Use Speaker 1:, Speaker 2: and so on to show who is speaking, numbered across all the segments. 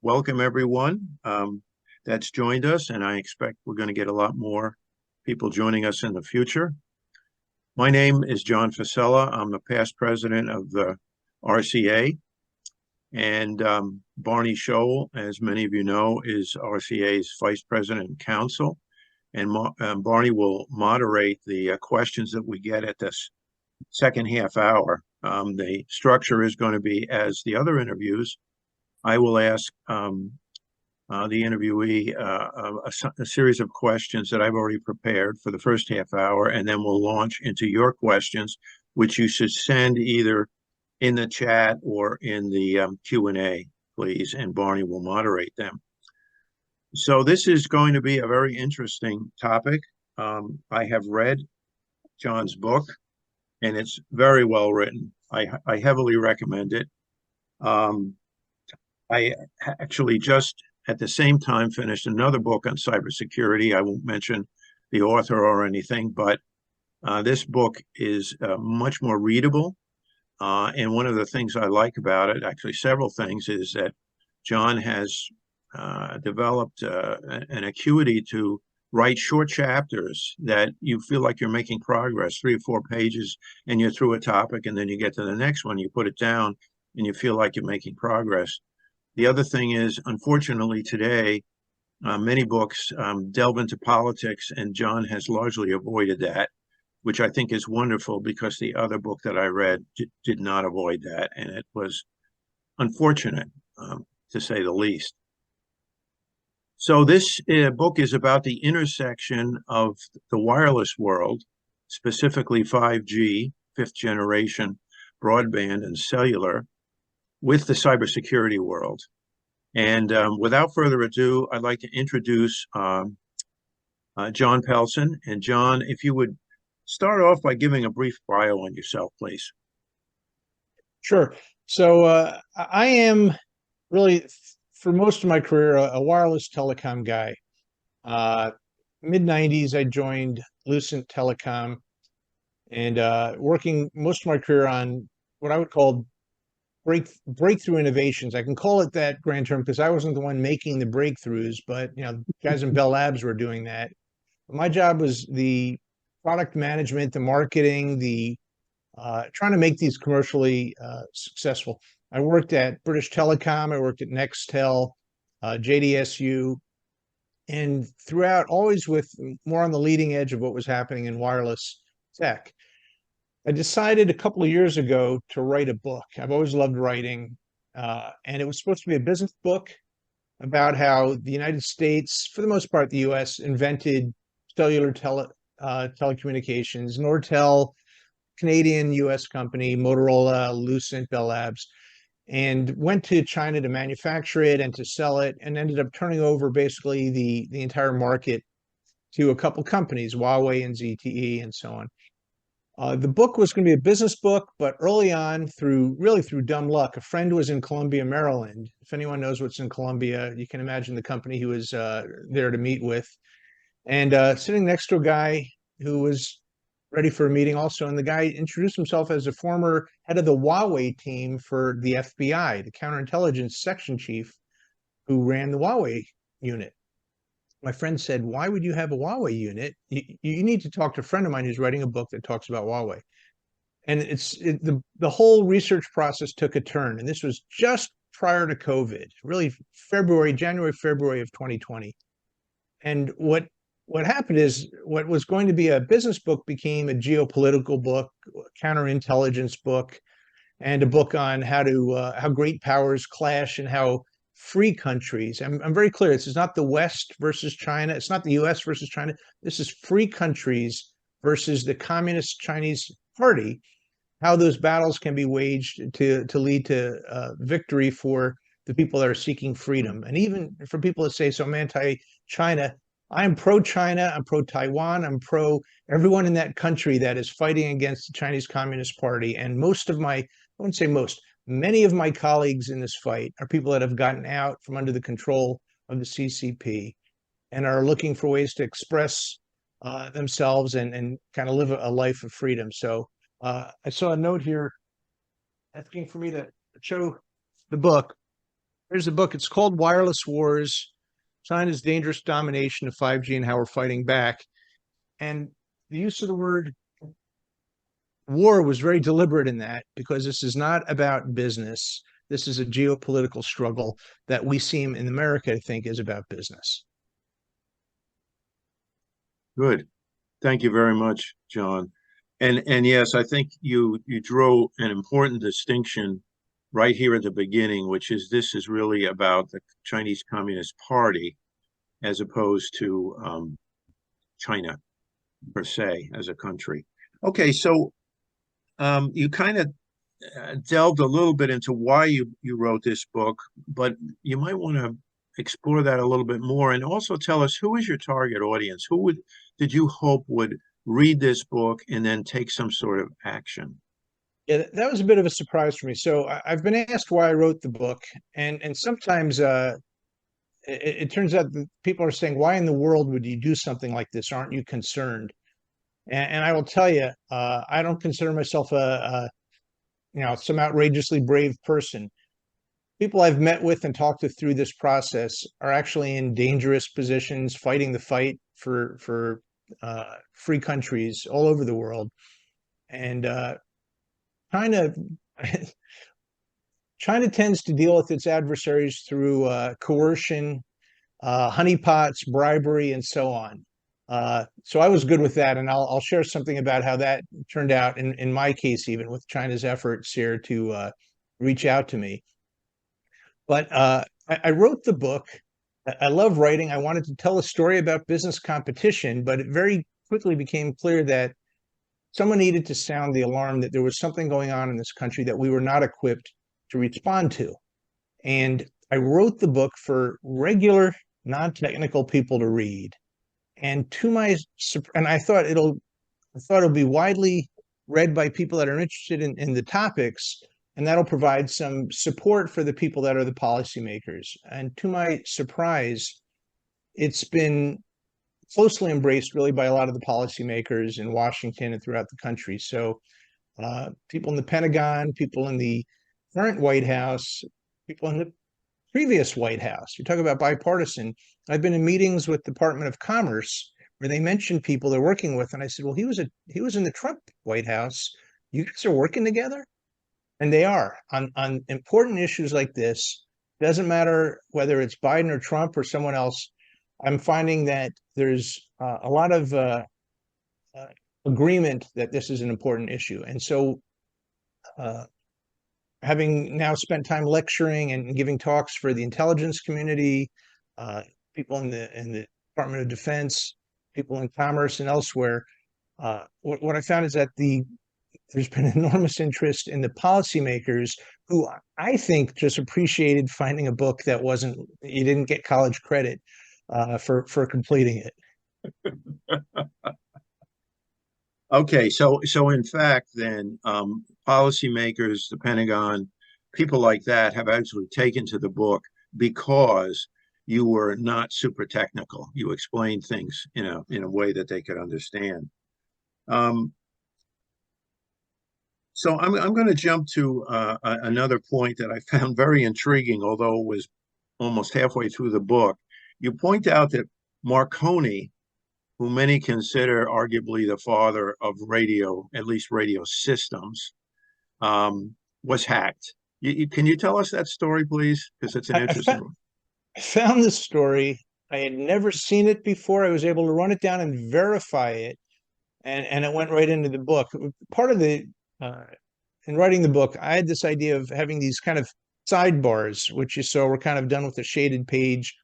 Speaker 1: welcome everyone that's joined us, and I expect we're going to get a lot more people joining us in the future. My name is Jon Pelson. I'm the past president of the RCA, and Barney Scholl, as many of you know, is RCA's vice president and counsel, and Barney will moderate the questions that we get at this second half hour. The structure is going to be as the other interviews. I will ask the interviewee a series of questions that I've already prepared for the first half hour, and then we'll launch into your questions, which you should send either in the chat or in the Q&A, please, and Barney will moderate them. So this is going to be a very interesting topic. I have read Jon's book, and it's very well written. I heavily recommend it. I actually just at the same time finished another book on cybersecurity. I won't mention the author or anything, but this book is much more readable. And one of the things I like about it, actually several things, is that Jon has developed an acuity to write short chapters that you feel like you're making progress, 3 or 4 pages, and you're through a topic, and then you get to the next one, you put it down, and you feel like you're making progress. The other thing is, unfortunately today, many books delve into politics, and Jon has largely avoided that, which I think is wonderful, because the other book that I read did not avoid that, and it was unfortunate, to say the least. So this book is about the intersection of the wireless world, specifically 5G, 5th generation broadband and cellular, with the cybersecurity world. And without further ado, I'd like to introduce Jon Pelson. And Jon, if you would start off by giving a brief bio on yourself, please.
Speaker 2: Sure. So I am really, for most of my career, a wireless telecom guy. Mid-90s, I joined Lucent Telecom, and working most of my career on what I would call breakthrough innovations. I can call it that grand term because I wasn't the one making the breakthroughs, but guys in Bell Labs were doing that. My job was the product management, the marketing, the trying to make these commercially successful. I worked at British Telecom, I worked at Nextel, JDSU, and throughout, always with more on the leading edge of what was happening in wireless tech. I decided a couple of years ago to write a book. I've always loved writing, and it was supposed to be a business book about how the United States, for the most part, the US, invented cellular telecommunications. Nortel, Canadian US company, Motorola, Lucent, Bell Labs, and went to China to manufacture it and to sell it, and ended up turning over basically the entire market to a couple companies, Huawei and ZTE and so on. The book was going to be a business book, but early on, through dumb luck, a friend was in Columbia, Maryland. If anyone knows what's in Columbia, you can imagine the company he was there to meet with. And sitting next to a guy who was ready for a meeting also, and the guy introduced himself as a former head of the Huawei team for the FBI, the counterintelligence section chief who ran the Huawei unit. My friend said, "Why would you have a Huawei unit? You need to talk to a friend of mine who's writing a book that talks about Huawei." And the whole research process took a turn. And this was just prior to COVID, really January, February of 2020. And what happened is, what was going to be a business book became a geopolitical book, counterintelligence book, and a book on how great powers clash and how free countries. I'm very clear. This is not the West versus China. It's not the US versus China. This is free countries versus the Communist Chinese Party, how those battles can be waged to lead to victory for the people that are seeking freedom. And even for people that say, so I'm anti-China, I'm pro-China, I'm pro-Taiwan, I'm pro everyone in that country that is fighting against the Chinese Communist Party. And I wouldn't say most, many of my colleagues in this fight are people that have gotten out from under the control of the CCP and are looking for ways to express themselves and kind of live a life of freedom. So I saw a note here asking for me to show the book. There's a book. It's called Wireless Wars: China's Dangerous Domination of 5G and How We're Fighting Back. And the use of the word war was very deliberate in that, because this is not about business. This is a geopolitical struggle that we seem in America to think is about business.
Speaker 1: Good. Thank you very much, John. And yes, I think you drew an important distinction right here at the beginning, which is this is really about the Chinese Communist Party as opposed to China per se as a country. Okay, so you kind of delved a little bit into why you wrote this book, but you might want to explore that a little bit more and also tell us who is your target audience? Who did you hope would read this book and then take some sort of action?
Speaker 2: Yeah, that was a bit of a surprise for me. So I've been asked why I wrote the book, and sometimes it turns out that people are saying, "Why in the world would you do something like this? Aren't you concerned?" And I will tell you, I don't consider myself some outrageously brave person. People I've met with and talked to through this process are actually in dangerous positions, fighting the fight for free countries all over the world, and China China tends to deal with its adversaries through coercion, honeypots, bribery, and so on. So I was good with that, and I'll share something about how that turned out in my case, even with China's efforts here to reach out to me. But I wrote the book. I love writing. I wanted to tell a story about business competition, but it very quickly became clear that someone needed to sound the alarm that there was something going on in this country that we were not equipped to respond to. And I wrote the book for regular, non-technical people to read. And I thought it'll be widely read by people that are interested in the topics, and that'll provide some support for the people that are the policymakers. And to my surprise, it's been closely embraced really by a lot of the policymakers in Washington and throughout the country. So people in the Pentagon, people in the current White House, people in the previous White House. You talk about bipartisan. I've been in meetings with Department of Commerce where they mentioned people they're working with, and I said, "Well, he was in the Trump White House. You guys are working together," and they are on important issues like this. Doesn't matter whether it's Biden or Trump or someone else. I'm finding that there's a lot of agreement that this is an important issue, and so. Having now spent time lecturing and giving talks for the intelligence community, people in the Department of Defense, people in commerce and elsewhere, what I found is that there's been enormous interest in the policymakers who I think just appreciated finding a book that you didn't get college credit for completing it.
Speaker 1: Okay, so in fact, then policymakers, the Pentagon, people like that have actually taken to the book because you were not super technical. You explained things in a way that they could understand. So I'm going to jump to another point that I found very intriguing, although it was almost halfway through the book. You point out that Marconi, who many consider arguably the father of radio, at least radio systems, was hacked. Can you tell us that story, please? Because it's an interesting one.
Speaker 2: I found this story. I had never seen it before. I was able to run it down and verify it, and it went right into the book. Part of in writing the book, I had this idea of having these kind of sidebars, which you saw were kind of done with a shaded page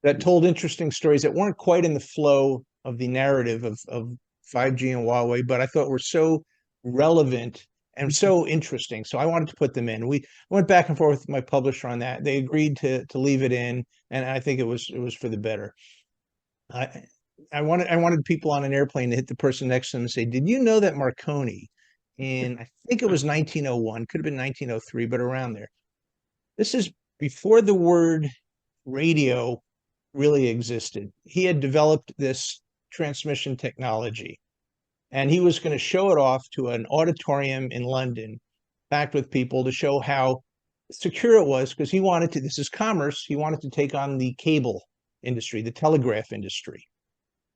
Speaker 2: that told interesting stories that weren't quite in the flow of the narrative of 5G and Huawei, but I thought were so relevant and so interesting. So I wanted to put them in. We went back and forth with my publisher on that. They agreed to leave it in, and I think it was for the better. I wanted people on an airplane to hit the person next to them and say, "Did you know that Marconi in, I think it was 1901, could have been 1903, but around there. This is before the word radio really existed. He had developed this transmission technology, and he was going to show it off to an auditorium in London, packed with people, to show how secure it was because he wanted to, this is commerce, he wanted to take on the cable industry, the telegraph industry.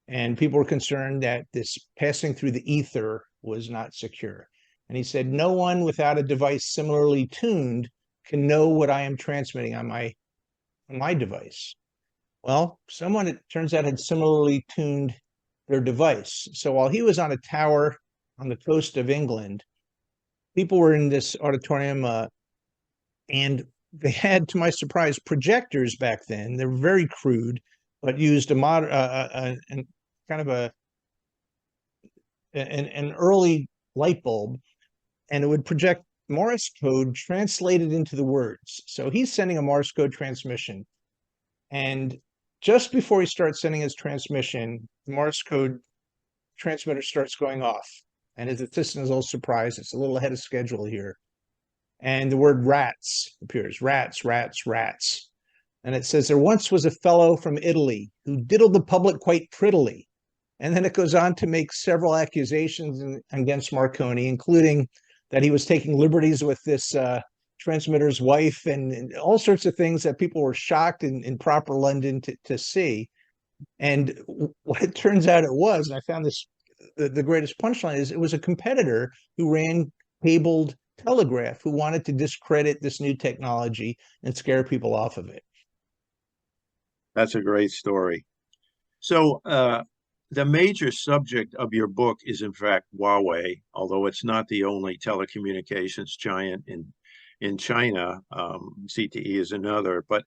Speaker 2: And people were concerned that this passing through the ether was not secure. And he said, no one without a device similarly tuned can know what I am transmitting on my device. Well, someone, it turns out, had similarly tuned their device. So while he was on a tower on the coast of England, people were in this auditorium, and they had, to my surprise, projectors back then. They were very crude, but used a modern, kind of an early light bulb, and it would project Morse code translated into the words. So he's sending a Morse code transmission, and just before he starts sending his transmission, the Morse code transmitter starts going off, and his assistant is all surprised. It's a little ahead of schedule here, and the word rats appears. Rats, rats, rats. And it says, there once was a fellow from Italy who diddled the public quite prettily. And then it goes on to make several accusations against Marconi, including that he was taking liberties with this transmitter's wife, and all sorts of things that people were shocked in proper London to see. And what it turns out it was, and I found this, the greatest punchline is, it was a competitor who ran cabled telegraph who wanted to discredit this new technology and scare people off of it.
Speaker 1: That's a great story. So, the major subject of your book is, in fact, Huawei, although it's not the only telecommunications giant in China. CTE is another. But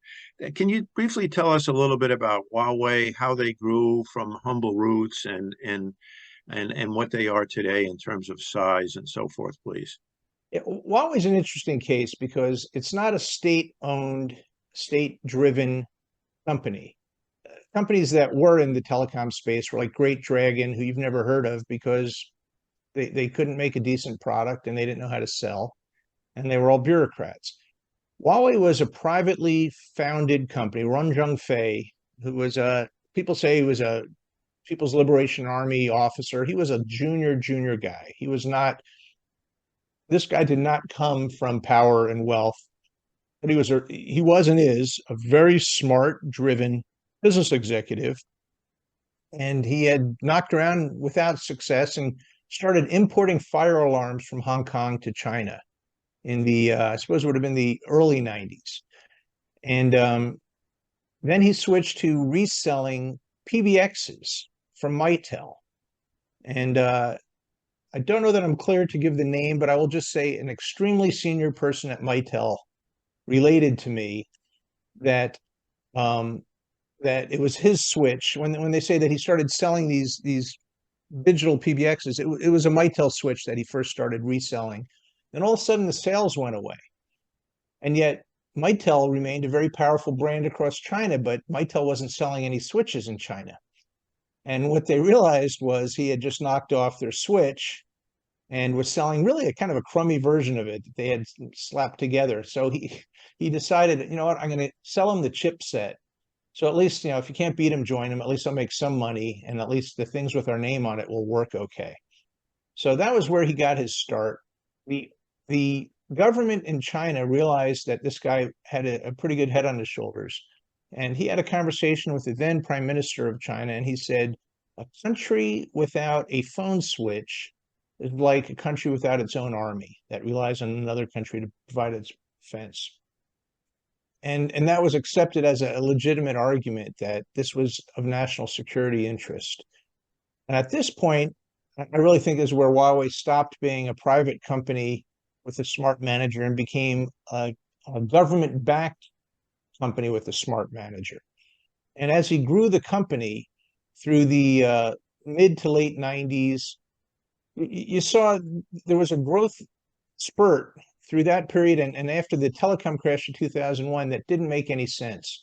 Speaker 1: can you briefly tell us a little bit about Huawei, how they grew from humble roots, and what they are today in terms of size and so forth, please?
Speaker 2: Huawei is an interesting case because it's not a state-owned, state-driven company. Companies that were in the telecom space were like Great Dragon, who you've never heard of because they couldn't make a decent product and they didn't know how to sell, and they were all bureaucrats. Huawei was a privately founded company, Ron Zhengfei, who was people say he was a People's Liberation Army officer. He was a junior guy. This guy did not come from power and wealth, but he was and is a very smart, driven business executive. And he had knocked around without success and started importing fire alarms from Hong Kong to China in the, I suppose it would have been the early 90s. And then he switched to reselling PBXs from Mitel. And I don't know that I'm clear to give the name, but I will just say an extremely senior person at Mitel related to me that that it was his switch when they say that he started selling these digital PBXs. It was a Mitel switch that he first started reselling, and all of a sudden the sales went away, and yet Mitel remained a very powerful brand across China, but Mitel wasn't selling any switches in China. And what they realized was he had just knocked off their switch and was selling really a kind of a crummy version of it that they had slapped together. So he decided, you know what, I'm going to sell him the chipset. So at least, you know, if you can't beat him, join him. At least I'll make some money, and at least the things with our name on it will work okay. So that was where he got his start. The government in China realized that this guy had a pretty good head on his shoulders. And he had a conversation with the then prime minister of China, and he said, a country without a phone switch is like a country without its own army that relies on another country to provide its defense. And that was accepted as a legitimate argument that this was of national security interest. And at this point, I really think this is where Huawei stopped being a private company with a smart manager and became a government-backed company with a smart manager. And as he grew the company through the mid to late 90s, you saw there was a growth spurt through that period and after the telecom crash in 2001 that didn't make any sense.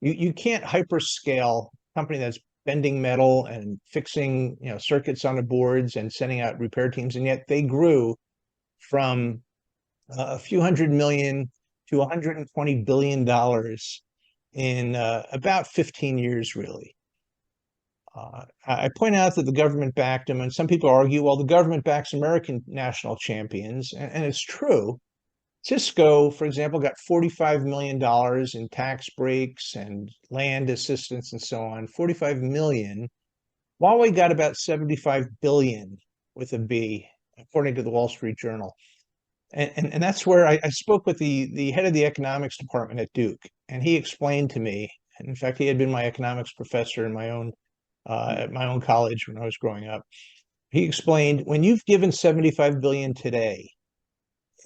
Speaker 2: You can't hyperscale a company that's bending metal and fixing, you know, circuits on the boards and sending out repair teams, and yet they grew from a few hundred million to $120 billion in about 15 years, really. I point out that the government backed them, and some people argue, well, the government backs American national champions, and it's true. Cisco, for example, got $45 million in tax breaks and land assistance and so on. 45 million. Huawei got about 75 billion with a B, according to the Wall Street Journal. And that's where I spoke with the head of the economics department at Duke, and he explained to me, and in fact, he had been my economics professor in my own at my own college when I was growing up. He explained, when you've given 75 billion today,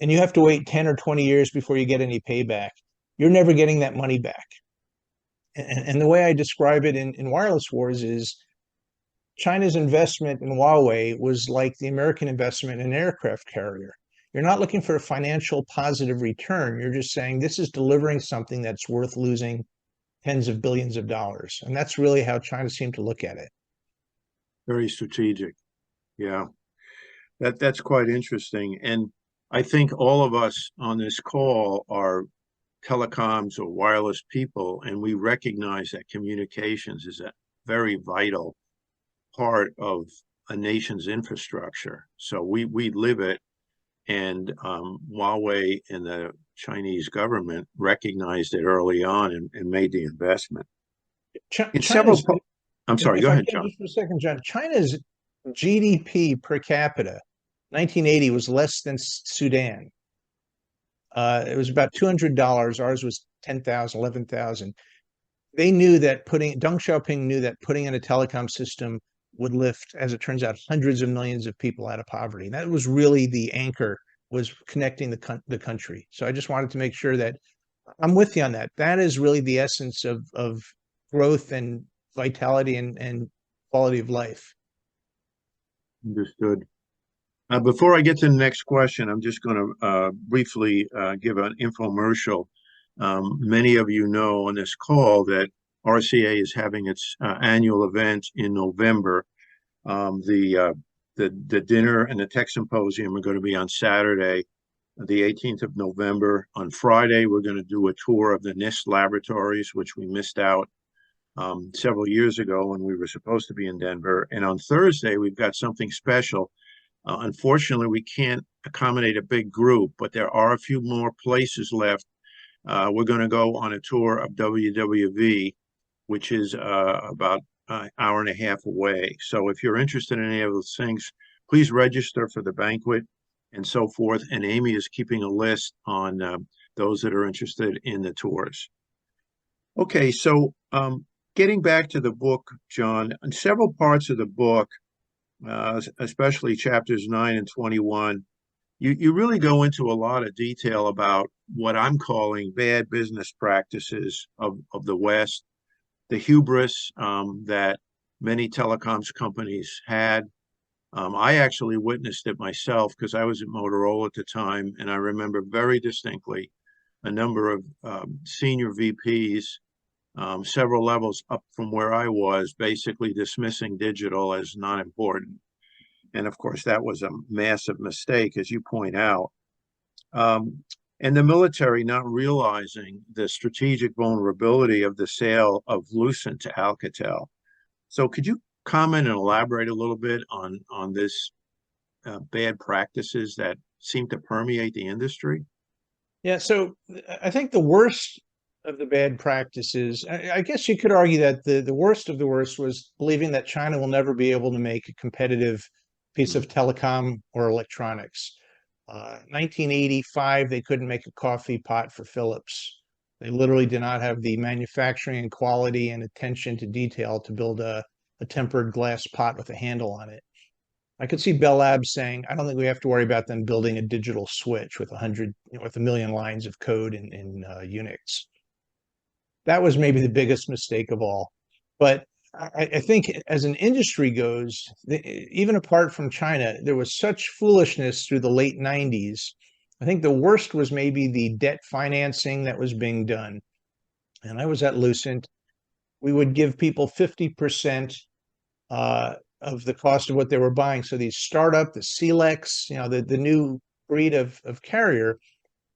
Speaker 2: and you have to wait 10 or 20 years before you get any payback, you're never getting that money back. And the way I describe it in wireless wars is China's investment in Huawei was like the American investment in an aircraft carrier. You're not looking for a financial positive return. You're just saying this is delivering something that's worth losing tens of billions of dollars. And that's really how China seemed to look at it.
Speaker 1: Very strategic. Yeah, that's quite interesting. And I think all of us on this call are telecoms or wireless people, and we recognize that communications is a very vital part of a nation's infrastructure. So we live it, and Huawei and the Chinese government recognized it early on and made the investment. In several,
Speaker 2: China's,
Speaker 1: I'm sorry,
Speaker 2: if
Speaker 1: go
Speaker 2: I
Speaker 1: ahead,
Speaker 2: can
Speaker 1: John.
Speaker 2: just for a second, John, China's GDP per capita, 1980 was less than Sudan. It was about $200. Ours was 10,000, 11,000. They knew that Deng Xiaoping knew that putting in a telecom system would lift, as it turns out, hundreds of millions of people out of poverty. That was really the anchor, was connecting the country. So I just wanted to make sure that I'm with you on that. That is really the essence of growth and vitality and quality of life.
Speaker 1: Understood. Before I get to the next question, I'm just going to briefly give an infomercial. Many of you know on this call that RCA is having its annual event in November. The dinner and the tech symposium are going to be on Saturday, the 18th of November. On Friday, we're going to do a tour of the NIST laboratories, which we missed out several years ago when we were supposed to be in Denver. And on Thursday, we've got something special. Unfortunately, we can't accommodate a big group, but there are a few more places left. We're going to go on a tour of WWV, which is about an hour and a half away. So if you're interested in any of those things, please register for the banquet and so forth. And Amy is keeping a list on those that are interested in the tours. Okay, so getting back to the book, John, in several parts of the book, especially chapters 9 and 21, you really go into a lot of detail about what I'm calling bad business practices of the West, the hubris that many telecoms companies had. I actually witnessed it myself because I was at Motorola at the time, and I remember very distinctly a number of senior VPs, several levels up from where I was, basically dismissing digital as not important. And of course, that was a massive mistake, as you point out. And the military not realizing the strategic vulnerability of the sale of Lucent to Alcatel. So could you comment and elaborate a little bit on this bad practices that seem to permeate the industry?
Speaker 2: Yeah, so I think the worst of the bad practices, I guess you could argue that the worst of the worst was believing that China will never be able to make a competitive piece of telecom or electronics. 1985, they couldn't make a coffee pot for Philips. They literally did not have the manufacturing and quality and attention to detail to build a tempered glass pot with a handle on it. I could see Bell Labs saying, "I don't think we have to worry about them building a digital switch with 100, with a million lines of code in Unix." That was maybe the biggest mistake of all. But I think as an industry goes, even apart from China, there was such foolishness through the late 90s. I think the worst was maybe the debt financing that was being done. And I was at Lucent. We would give people 50% of the cost of what they were buying. So these startup, the Celex, the new breed of carrier,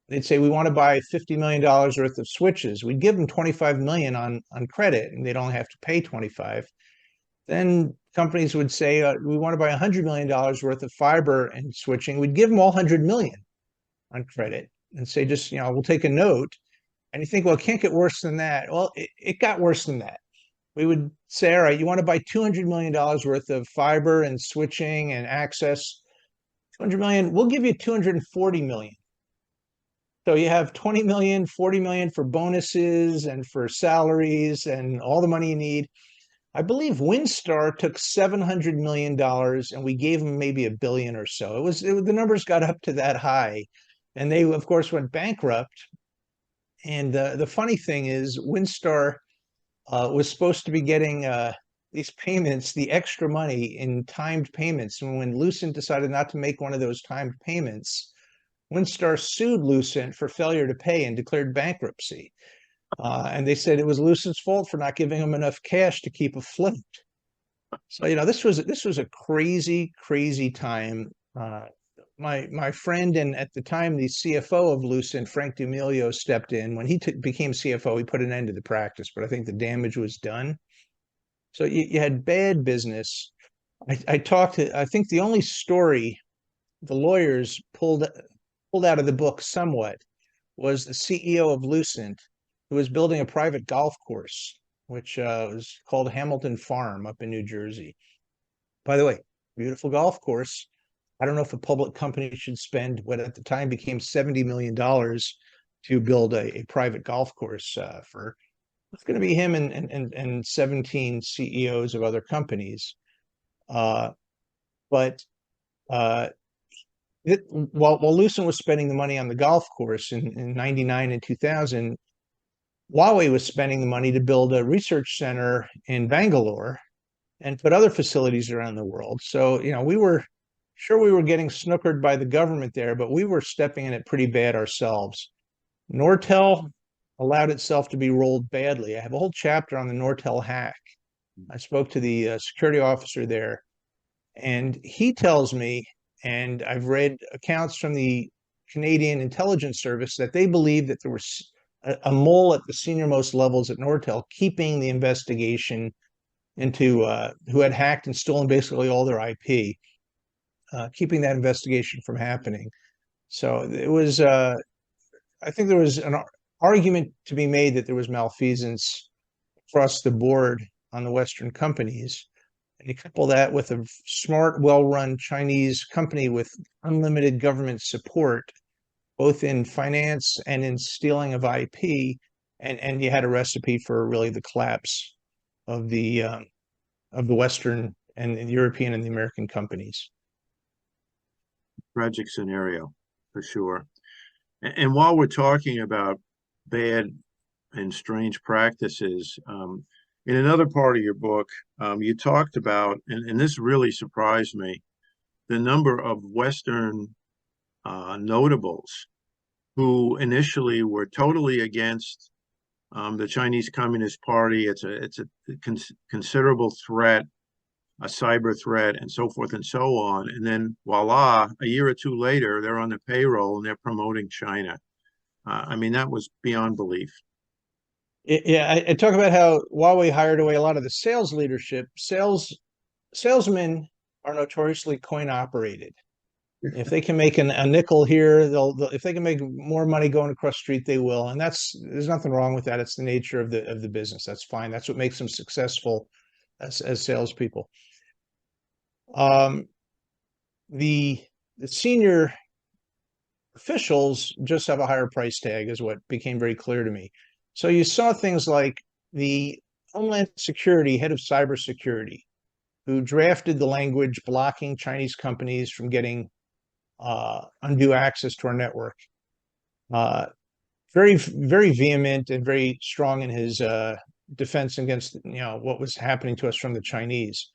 Speaker 2: they'd say, we want to buy $50 million worth of switches. We'd give them 25 million on credit, and they'd only have to pay 25. Then companies would say, we want to buy $100 million worth of fiber and switching. We'd give them all 100 million on credit. and say, just, we'll take a note. And you think, well, it can't get worse than that. Well, it got worse than that. We would say, all right, you want to buy $200 million worth of fiber and switching and access, 200 million, we'll give you 240 million. So you have 20 million, 40 million for bonuses and for salaries and all the money you need. I believe Windstar took $700 million and we gave them maybe a billion or so. The numbers got up to that high. And they, of course, went bankrupt. And the funny thing is, Windstar was supposed to be getting these payments, the extra money in timed payments. And when Lucent decided not to make one of those timed payments, Windstar sued Lucent for failure to pay and declared bankruptcy. And they said it was Lucent's fault for not giving them enough cash to keep afloat. So, this was a crazy, crazy time. My friend and at the time the CFO of Lucent, Frank D'Amelio, stepped in. When he became CFO, he put an end to the practice, but I think the damage was done. So you had bad business. I think the only story the lawyers pulled out of the book somewhat was the CEO of Lucent, who was building a private golf course, which was called Hamilton Farm up in New Jersey. By the way, beautiful golf course. I don't know if a public company should spend what at the time became $70 million to build a private golf course for. It's going to be him and 17 CEOs of other companies. But while Lucent was spending the money on the golf course in 99 and 2000, Huawei was spending the money to build a research center in Bangalore and put other facilities around the world. So, we were getting snookered by the government there, but we were stepping in it pretty bad ourselves. Nortel allowed itself to be rolled badly. I have a whole chapter on the Nortel hack. I spoke to the security officer there, and he tells me, and I've read accounts from the Canadian intelligence service, that they believe that there was a mole at the senior-most levels at Nortel keeping the investigation into who had hacked and stolen basically all their IP, keeping that investigation from happening. So it was, I think there was an argument to be made that there was malfeasance across the board on the Western companies. And you couple that with a smart, well-run Chinese company with unlimited government support, both in finance and in stealing of IP, and you had a recipe for really the collapse of the Western and the European and the American companies.
Speaker 1: Tragic scenario, for sure. And while we're talking about bad and strange practices, in another part of your book, you talked about, and this really surprised me, the number of Western notables who initially were totally against the Chinese Communist Party. It's a considerable threat, a cyber threat, and so forth and so on. And then voila, a year or two later, they're on the payroll and they're promoting China. I mean, that was beyond belief.
Speaker 2: Yeah, I talk about how Huawei hired away a lot of the sales leadership. Salesmen are notoriously coin operated. If they can make a nickel here, they'll if they can make more money going across the street, they will. And there's nothing wrong with that. It's the nature of the business. That's fine. That's what makes them successful as salespeople. The senior officials just have a higher price tag, is what became very clear to me. So you saw things like the Homeland Security head of cybersecurity, who drafted the language blocking Chinese companies from getting undue access to our network. Very, very vehement and very strong in his defense against what was happening to us from the Chinese.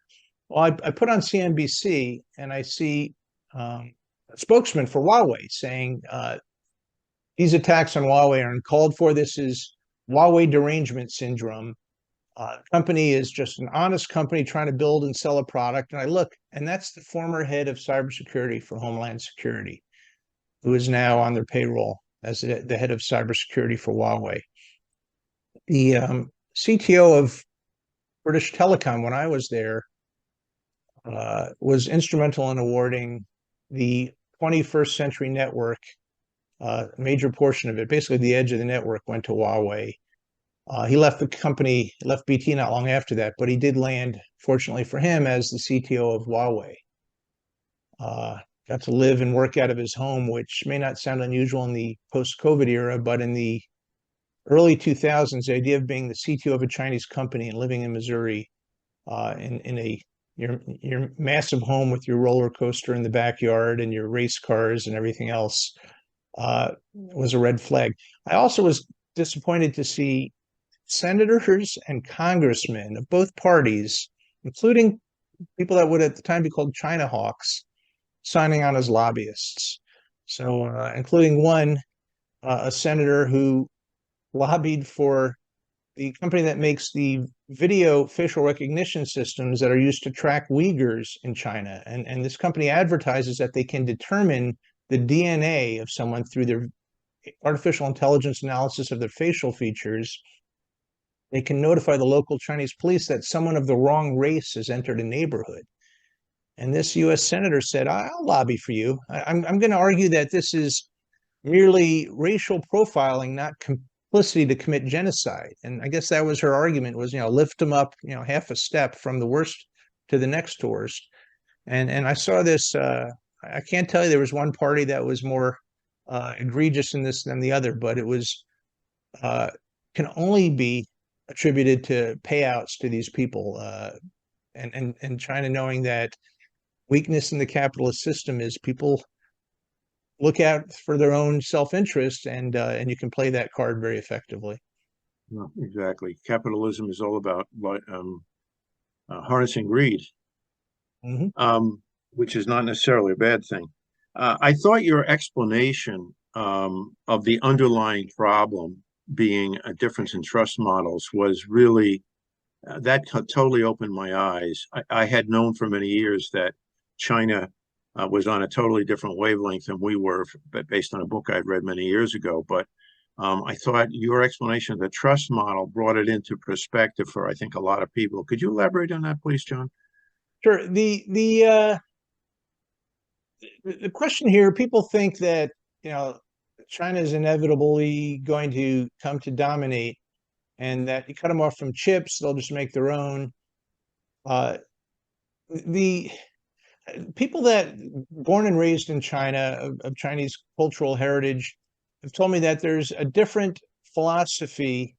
Speaker 2: Well, I put on CNBC and I see a spokesman for Huawei saying these attacks on Huawei are uncalled for. This is Huawei derangement syndrome. Company is just an honest company trying to build and sell a product. And I look, and that's the former head of cybersecurity for Homeland Security, who is now on their payroll as the head of cybersecurity for Huawei. The CTO of British Telecom, when I was there, was instrumental in awarding the 21st Century Network A major portion of it, basically the edge of the network, went to Huawei. He left the company, left BT not long after that, but he did land, fortunately for him, as the CTO of Huawei. Got to live and work out of his home, which may not sound unusual in the post-COVID era, but in the early 2000s, the idea of being the CTO of a Chinese company and living in Missouri, in a your massive home with your roller coaster in the backyard and your race cars and everything else, was a red flag. I also was disappointed to see senators and congressmen of both parties, including people that would at the time be called China hawks, signing on as lobbyists. So, including one, a senator who lobbied for the company that makes the video facial recognition systems that are used to track Uyghurs in China. And this company advertises that they can determine the DNA of someone through their artificial intelligence analysis of their facial features. They can notify the local Chinese police that someone of the wrong race has entered a neighborhood. And this US senator said, I'll lobby for you. I'm going to argue that this is merely racial profiling, not complicity to commit genocide. And I guess that was her argument, was, lift them up, half a step from the worst to the next worst. And I saw this, I can't tell you there was one party that was more egregious in this than the other, but it was can only be attributed to payouts to these people, and China knowing that weakness in the capitalist system is people look out for their own self-interest, and you can play that card very effectively.
Speaker 1: No, exactly. Capitalism is all about harnessing greed, which is not necessarily a bad thing. I thought your explanation of the underlying problem being a difference in trust models was really that totally opened my eyes. I had known for many years that China was on a totally different wavelength than we were, based on a book I'd read many years ago. But I thought your explanation of the trust model brought it into perspective for, I think, a lot of people. Could you elaborate on that, please, Jon?
Speaker 2: Sure. The question here, people think that China is inevitably going to come to dominate, and that you cut them off from chips, they'll just make their own. The people that born and raised in China, of Chinese cultural heritage, have told me that there's a different philosophy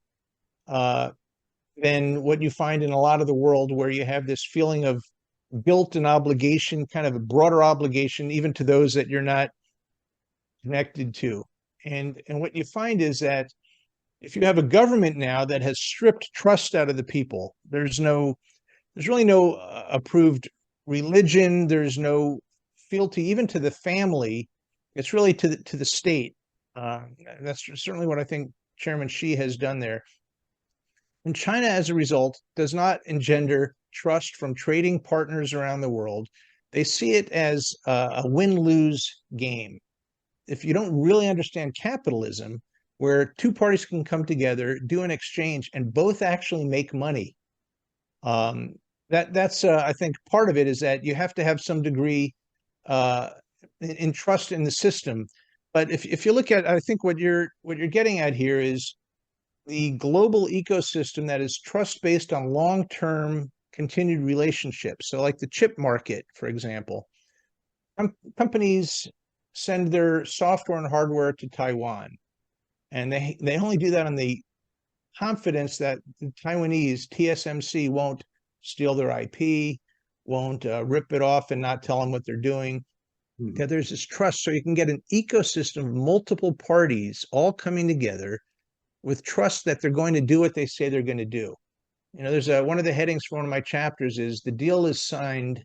Speaker 2: than what you find in a lot of the world, where you have this feeling of guilt and obligation, kind of a broader obligation, even to those that you're not connected to. And what you find is that if you have a government now that has stripped trust out of the people, there's really no approved religion, there's no fealty even to the family. It's really to the state. That's certainly what I think Chairman Xi has done there. And China, as a result, does not engender trust from trading partners around the world. They see it as a win-lose game. If you don't really understand capitalism, where two parties can come together, do an exchange, and both actually make money, that's I think part of it is that you have to have some degree in trust in the system. But if you look at, I think what you're getting at here is the global ecosystem that is trust based on long-term continued relationships. So like the chip market, for example, companies send their software and hardware to Taiwan, and they only do that on the confidence that the Taiwanese TSMC won't steal their IP, won't rip it off and not tell them what they're doing. That there's this trust, so you can get an ecosystem of multiple parties all coming together with trust that they're going to do what they say they're going to do. There's one of the headings for one of my chapters is "The deal is signed,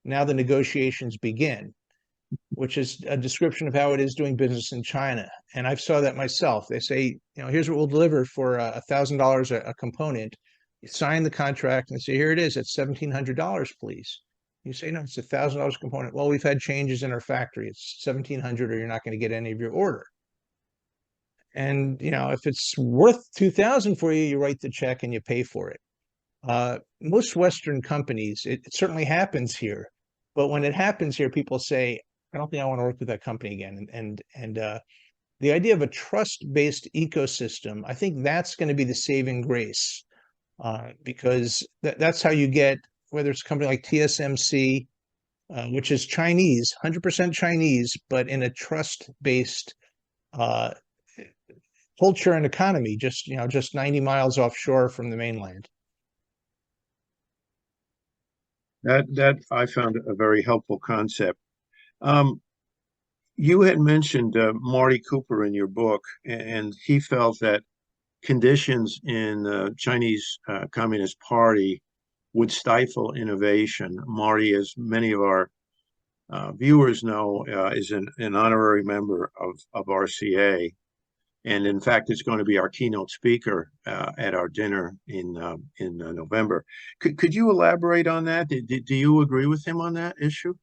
Speaker 2: now the negotiations begin," which is a description of how it is doing business in China. And I saw that myself. They say, here's what we'll deliver for $1,000 a component. You sign the contract and say, here it is, it's $1,700, please. You say, no, it's $1,000 a component. Well, we've had changes in our factory. It's $1,700, or you're not going to get any of your order. And if it's worth $2,000 for you, you write the check and you pay for it. Most Western companies, it certainly happens here, but when it happens here, people say, I don't think I want to work with that company again. And the idea of a trust-based ecosystem, I think that's going to be the saving grace, because that's how you get, whether it's a company like TSMC, which is Chinese, 100% Chinese, but in a trust-based uh, culture and economy, just 90 miles offshore from the mainland.
Speaker 1: That I found a very helpful concept. Um, you had mentioned Marty Cooper in your book, and he felt that conditions in the Chinese Communist Party would stifle innovation. Marty, as many of our viewers know, is an honorary member of RCA. And in fact, it's going to be our keynote speaker at our dinner in November. Could you elaborate on that? Do you agree with him on that issue?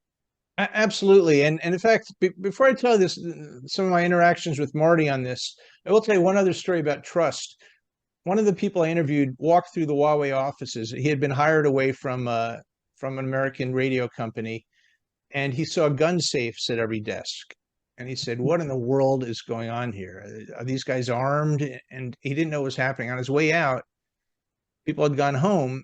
Speaker 2: Absolutely. And in fact, before I tell you this, some of my interactions with Marty on this, I will tell you one other story about trust. One of the people I interviewed walked through the Huawei offices. He had been hired away from an American radio company, and he saw gun safes at every desk. And he said, "What in the world is going on here? Are these guys armed?" And he didn't know what was happening. On his way out, people had gone home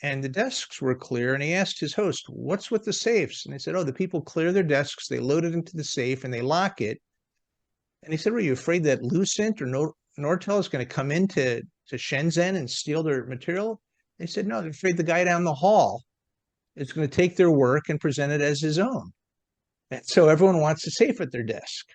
Speaker 2: and the desks were clear. And he asked his host, "What's with the safes?" And they said, "Oh, the people clear their desks, they load it into the safe, and they lock it." And he said, "Were you afraid that Lucent or Nortel is going to come into Shenzhen and steal their material?" They said, "No, they're afraid the guy down the hall is going to take their work and present it as his own." And so everyone wants a safe at their desk.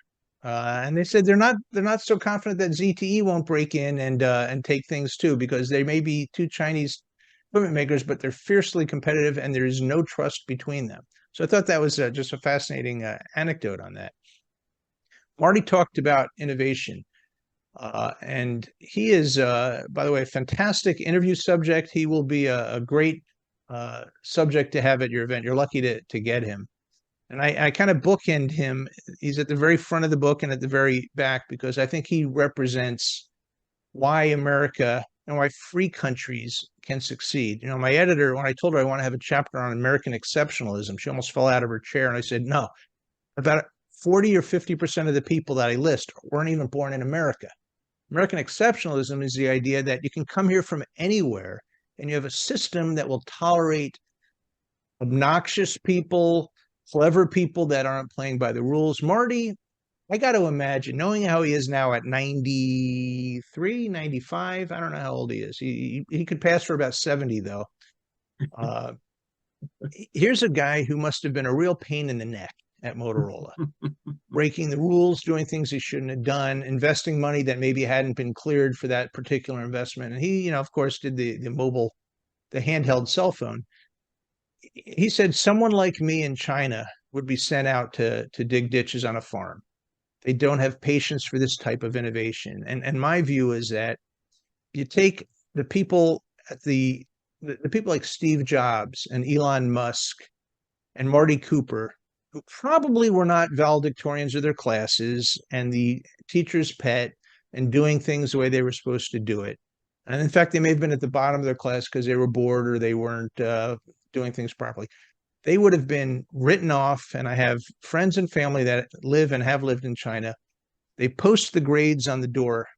Speaker 2: And they said they're not so confident that ZTE won't break in and take things too, because they may be two Chinese equipment makers, but they're fiercely competitive and there is no trust between them. So I thought that was just a fascinating anecdote on that. Marty talked about innovation. And he is, by the way, a fantastic interview subject. He will be a great subject to have at your event. You're lucky to get him. And I kind of bookend him. He's at the very front of the book and at the very back, because I think he represents why America and why free countries can succeed. My editor, when I told her I want to have a chapter on American exceptionalism, she almost fell out of her chair. And I said, no, about 40 or 50% of the people that I list weren't even born in America. American exceptionalism is the idea that you can come here from anywhere and you have a system that will tolerate obnoxious people, clever people that aren't playing by the rules. Marty, I got to imagine, knowing how he is now at 93, 95, I don't know how old he is. He could pass for about 70, though. Uh, Here's a guy who must have been a real pain in the neck at Motorola, breaking the rules, doing things he shouldn't have done, investing money that maybe hadn't been cleared for that particular investment. And he, of course, did the handheld cell phone. He said someone like me in China would be sent out to dig ditches on a farm. They don't have patience for this type of innovation. And my view is that you take the people at the people like Steve Jobs and Elon Musk and Marty Cooper, who probably were not valedictorians of their classes and the teacher's pet and doing things the way they were supposed to do it. And in fact, they may have been at the bottom of their class because they were bored or they weren't doing things properly. They would have been written off. And I have friends and family that live and have lived in China. They post the grades on the door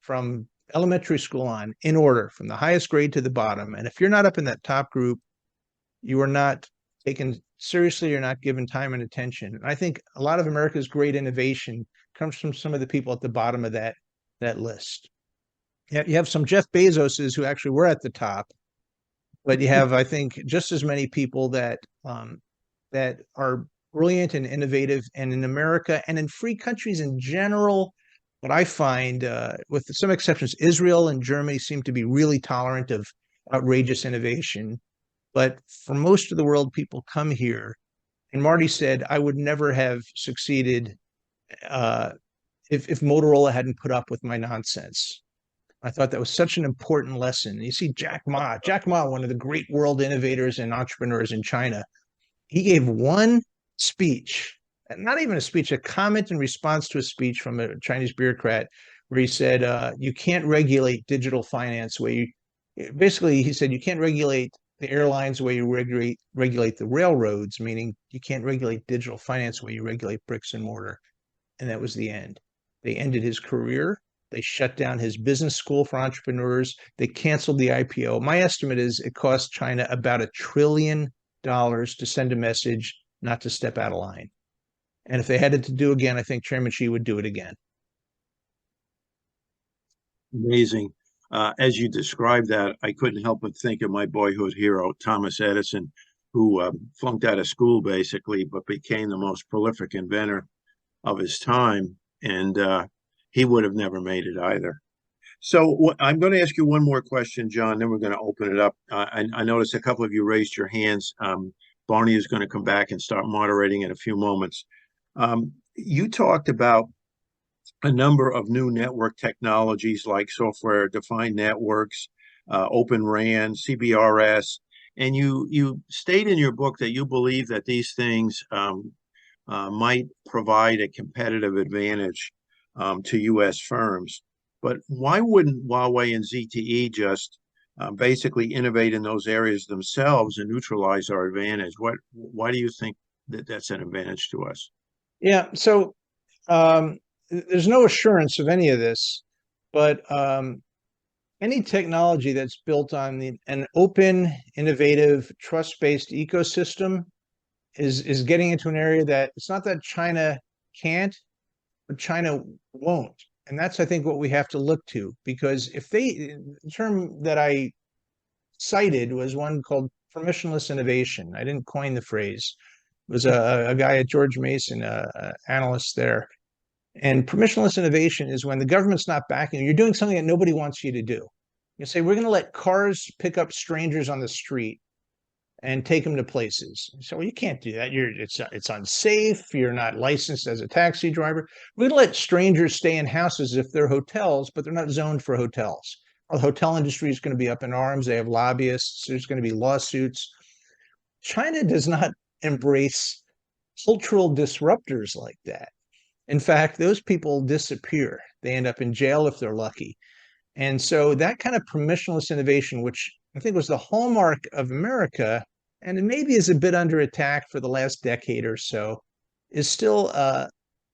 Speaker 2: from elementary school on in order, from the highest grade to the bottom. And if you're not up in that top group, you are not taken seriously, you're not given time and attention. And I think a lot of America's great innovation comes from some of the people at the bottom of that list. You have some Jeff Bezoses who actually were at the top, but you have, I think, just as many people that that are brilliant and innovative. And in America and in free countries in general, what I find, with some exceptions, Israel and Germany seem to be really tolerant of outrageous innovation. But for most of the world, people come here. And Marty said, I would never have succeeded if Motorola hadn't put up with my nonsense. I thought that was such an important lesson. You see Jack Ma, one of the great world innovators and entrepreneurs in China, he gave one speech, not even a speech, a comment in response to a speech from a Chinese bureaucrat where he said, you can't regulate digital finance basically, he said, you can't regulate the airlines the way you regulate the railroads, meaning you can't regulate digital finance the way you regulate bricks and mortar. And that was the end. They ended his career. They shut down his business school for entrepreneurs. They canceled the IPO. My estimate is it cost China about $1 trillion to send a message not to step out of line. And if they had it to do again, I think Chairman Xi would do it again.
Speaker 1: Amazing. As you described that, I couldn't help but think of my boyhood hero, Thomas Edison, who flunked out of school basically, but became the most prolific inventor of his time. And he would have never made it either. So I'm going to ask you one more question, John, then we're going to open it up. I noticed a couple of you raised your hands. Barney is going to come back and start moderating in a few moments. You talked about a number of new network technologies like software-defined networks, Open RAN, CBRS, and you state in your book that you believe that these things might provide a competitive advantage to U.S. firms. But why wouldn't Huawei and ZTE just basically innovate in those areas themselves and neutralize our advantage? Why do you think that that's an advantage to us?
Speaker 2: Yeah, so there's no assurance of any of this, but any technology that's built on an open, innovative, trust-based ecosystem is getting into an area that it's not that China can't, but China won't. And that's, I think, what we have to look to, because if the term that I cited was one called permissionless innovation. I didn't coin the phrase. It was a guy at George Mason, a analyst there. And permissionless innovation is when the government's not backing you. You're doing something that nobody wants you to do. You say, we're going to let cars pick up strangers on the street and take them to places. So, well, you can't do that. It's unsafe. You're not licensed as a taxi driver. We're going to let strangers stay in houses if they're hotels, but they're not zoned for hotels. Well, the hotel industry is going to be up in arms. They have lobbyists. There's going to be lawsuits. China does not embrace cultural disruptors like that. In fact, those people disappear. They end up in jail if they're lucky. And so that kind of permissionless innovation, which I think was the hallmark of America, and it maybe is a bit under attack for the last decade or so, is still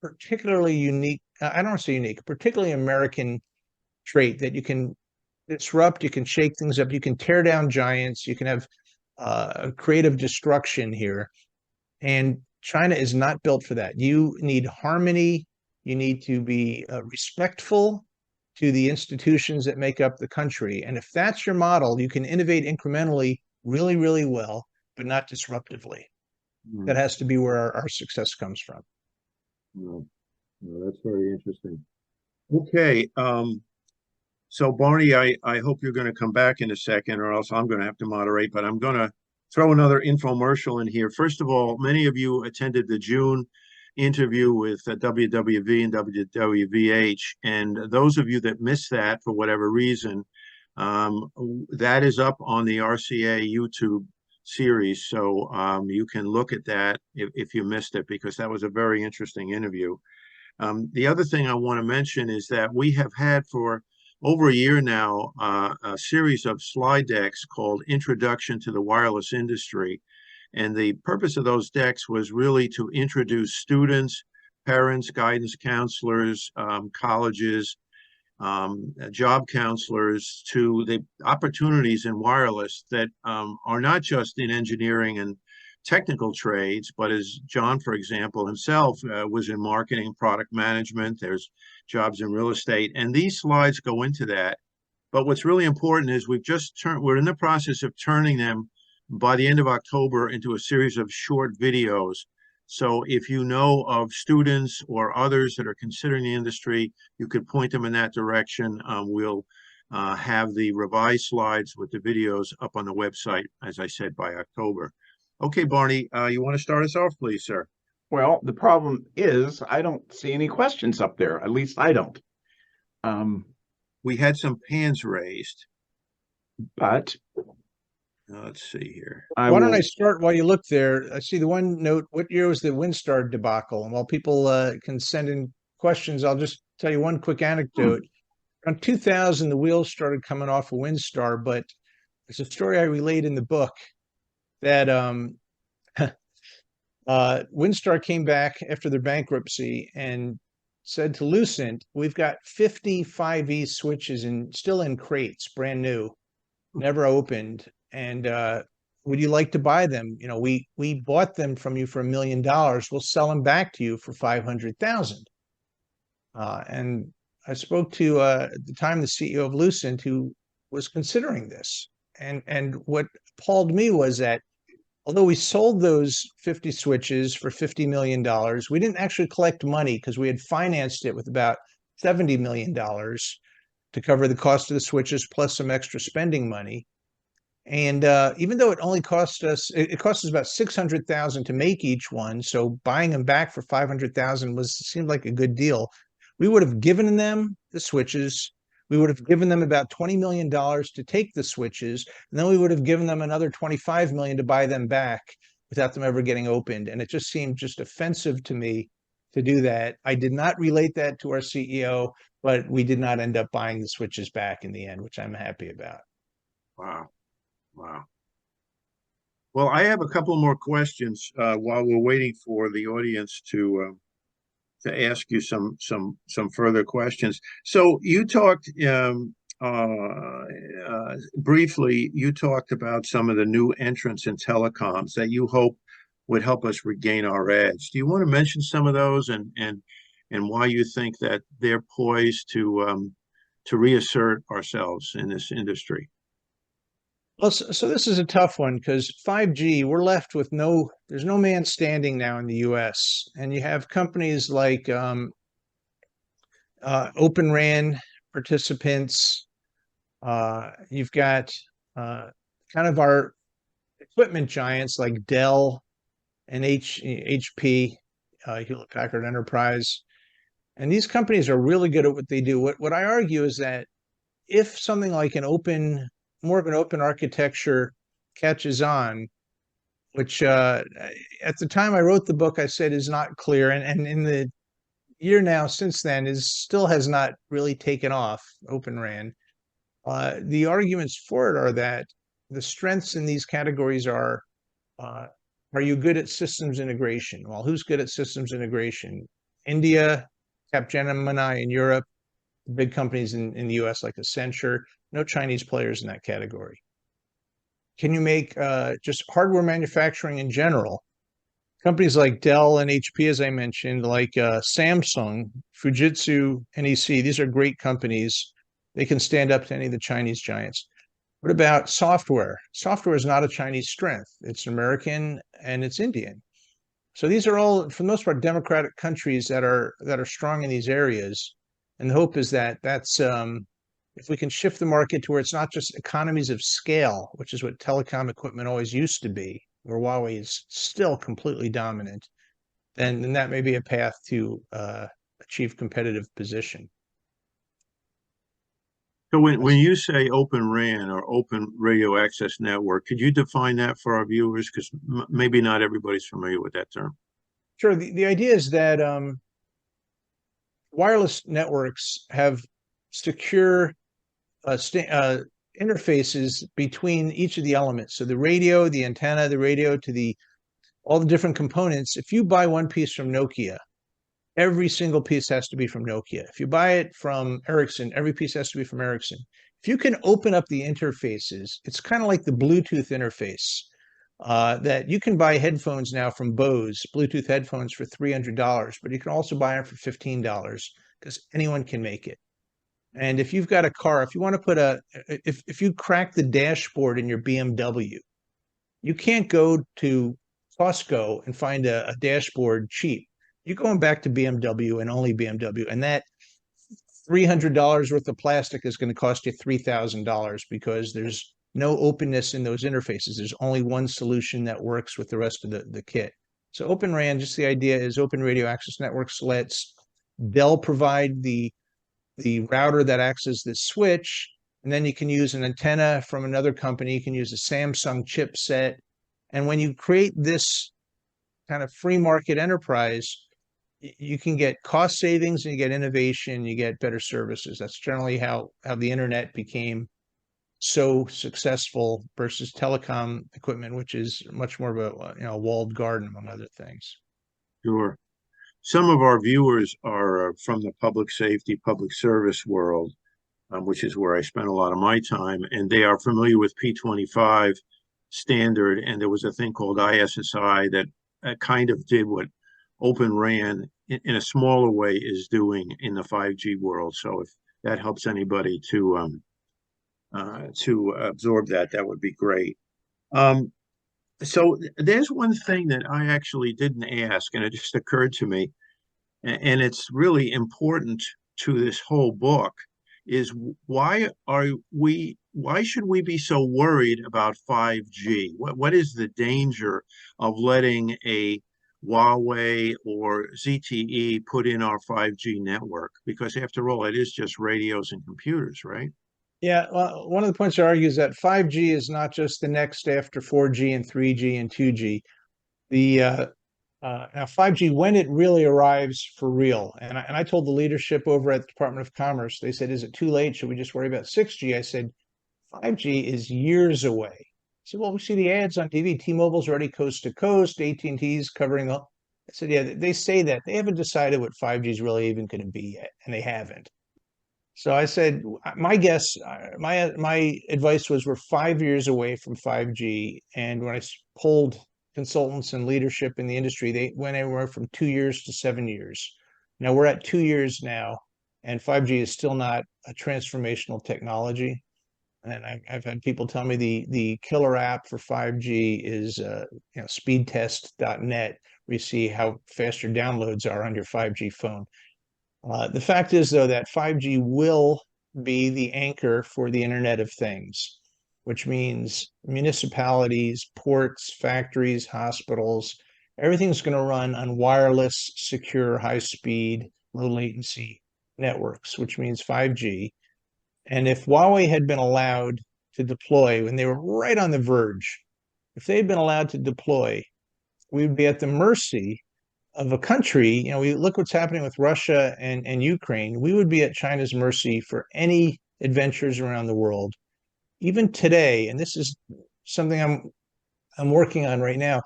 Speaker 2: particularly unique. I don't want to say unique, particularly American trait that you can disrupt, you can shake things up, you can tear down giants, you can have creative destruction here. And China is not built for that. You need harmony. You need to be respectful to the institutions that make up the country. And if that's your model, you can innovate incrementally really, really well, but not disruptively.
Speaker 1: Mm.
Speaker 2: That has to be where our success comes from.
Speaker 1: No, no, that's very interesting. Okay. So Barney, I hope you're going to come back in a second, or else I'm going to have to moderate, but I'm going to throw another infomercial in here. First of all, many of you attended the June interview with WWV and WWVH, and those of you that missed that for whatever reason, that is up on the RCA YouTube series, so you can look at that if you missed it, because that was a very interesting interview. The other thing I want to mention is that we have had for over a year now a series of slide decks called Introduction to the Wireless Industry. And the purpose of those decks was really to introduce students, parents, guidance counselors, colleges, job counselors to the opportunities in wireless that are not just in engineering and technical trades, but as John, for example, himself was in marketing, product management, there's jobs in real estate, and these slides go into that. But what's really important is we're in the process of turning them by the end of October into a series of short videos. So if you know of students or others that are considering the industry, you could point them in that direction. We'll have the revised slides with the videos up on the website, as I said, by October. Okay, Barney, you want to start us off, please, sir?
Speaker 3: Well, the problem is I don't see any questions up there. At least I don't.
Speaker 1: We had some hands raised.
Speaker 3: But
Speaker 1: let's see here.
Speaker 2: Why don't I start while you look there? I see the one note. What year was the WinStar debacle? And while people can send in questions, I'll just tell you one quick anecdote. Around 2000, the wheels started coming off of WinStar, but there's a story I relate in the book that WinStar came back after their bankruptcy and said to Lucent, we've got 50 5E switches still in crates, brand new, never opened. And would you like to buy them? You know, we bought them from you for $1 million. We'll sell them back to you for 500,000. And I spoke to at the time the CEO of Lucent, who was considering this. And what appalled me was that although we sold those 50 switches for $50 million, we didn't actually collect money because we had financed it with about $70 million to cover the cost of the switches plus some extra spending money. And even though it only cost us, it cost us about 600,000 to make each one. So buying them back for 500,000 seemed like a good deal. We would have given them the switches. We would have given them about $20 million to take the switches, and then we would have given them another 25 million to buy them back without them ever getting opened. And it just seemed just offensive to me to do that. I did not relate that to our CEO, but we did not end up buying the switches back in the end, which I'm happy about.
Speaker 1: Wow. Wow. Well, I have a couple more questions while we're waiting for the audience to ask you some further questions. So you talked briefly. You talked about some of the new entrants in telecoms that you hope would help us regain our edge. Do you want to mention some of those and why you think that they're poised to reassert ourselves in this industry?
Speaker 2: Well, so this is a tough one because 5G, we're left with there's no man standing now in the US. And you have companies like Open RAN participants. You've got kind of our equipment giants like Dell and HP, Hewlett Packard Enterprise. And these companies are really good at what they do. What I argue is that if something like more of an open architecture catches on, which at the time I wrote the book, I said is not clear. And in the year now since then still has not really taken off, Open RAN. The arguments for it are that the strengths in these categories are you good at systems integration? Well, who's good at systems integration? India, Capgemini in Europe, big companies in the US like Accenture, no Chinese players in that category. Can you make just hardware manufacturing in general? Companies like Dell and HP, as I mentioned, like Samsung, Fujitsu, NEC, these are great companies. They can stand up to any of the Chinese giants. What about software? Software is not a Chinese strength. It's American and it's Indian. So these are all, for the most part, democratic countries that are strong in these areas. And the hope is that if we can shift the market to where it's not just economies of scale, which is what telecom equipment always used to be, where Huawei is still completely dominant, then that may be a path to achieve competitive position.
Speaker 1: So when you say Open RAN or Open Radio Access Network, could you define that for our viewers? Because maybe not everybody's familiar with that term.
Speaker 2: Sure. The idea is that wireless networks have secure interfaces between each of the elements. So the radio, the antenna, the radio to all the different components. If you buy one piece from Nokia, every single piece has to be from Nokia. If you buy it from Ericsson, every piece has to be from Ericsson. If you can open up the interfaces, it's kind of like the Bluetooth interface that you can buy headphones now from Bose, Bluetooth headphones for $300, but you can also buy them for $15 because anyone can make it. And if you've got a car, if you want to put if you crack the dashboard in your BMW, you can't go to Costco and find a dashboard cheap. You're going back to BMW and only BMW, and that $300 worth of plastic is going to cost you $3,000 because there's no openness in those interfaces. There's only one solution that works with the rest of the kit. So Open RAN, just the idea is Open Radio Access Networks lets Dell provide the router that acts as the switch, and then you can use an antenna from another company. You can use a Samsung chipset. And when you create this kind of free market enterprise, you can get cost savings and you get innovation, you get better services. That's generally how the internet became so successful versus telecom equipment, which is much more of a walled garden, among other things.
Speaker 1: Sure. some of our viewers are from the public safety, public service world, which is where I spent a lot of my time, and they are familiar with P25 standard. And there was a thing called ISSI that kind of did what Open RAN in a smaller way is doing in the 5G world. So if that helps anybody to absorb that, that would be great. Um, so there's one thing that I actually didn't ask, and it just occurred to me, and it's really important to this whole book, is why should we be so worried about 5G? What is the danger of letting a Huawei or ZTE put in our 5G network? Because after all, it is just radios and computers, right?
Speaker 2: Yeah, well, one of the points I argue is that 5G is not just the next after 4G and 3G and 2G. The Now 5G, when it really arrives for real, and I told the leadership over at the Department of Commerce, they said, "Is it too late? Should we just worry about 6G?" I said, 5G is years away. I said, "Well, we see the ads on TV. T-Mobile's already coast to coast. AT&T's covering all." I said, "Yeah, they say that. They haven't decided what 5G is really even going to be yet, and they haven't." So I said, my guess, my advice was we're 5 years away from 5G. And when I polled consultants and leadership in the industry, they went anywhere from 2 years to 7 years. Now we're at 2 years now, and 5G is still not a transformational technology. And I've had people tell me the killer app for 5G is speedtest.net, where you see how fast your downloads are on your 5G phone. The fact is, though, that 5G will be the anchor for the Internet of Things, which means municipalities, ports, factories, hospitals, everything's going to run on wireless, secure, high speed, low latency networks, which means 5G. And if Huawei had been allowed to deploy when they were right on the verge, if they'd been allowed to deploy, we would be at the mercy of a country. We look what's happening with Russia and Ukraine. We would be at China's mercy for any adventures around the world. Even today, and this is something I'm working on right now,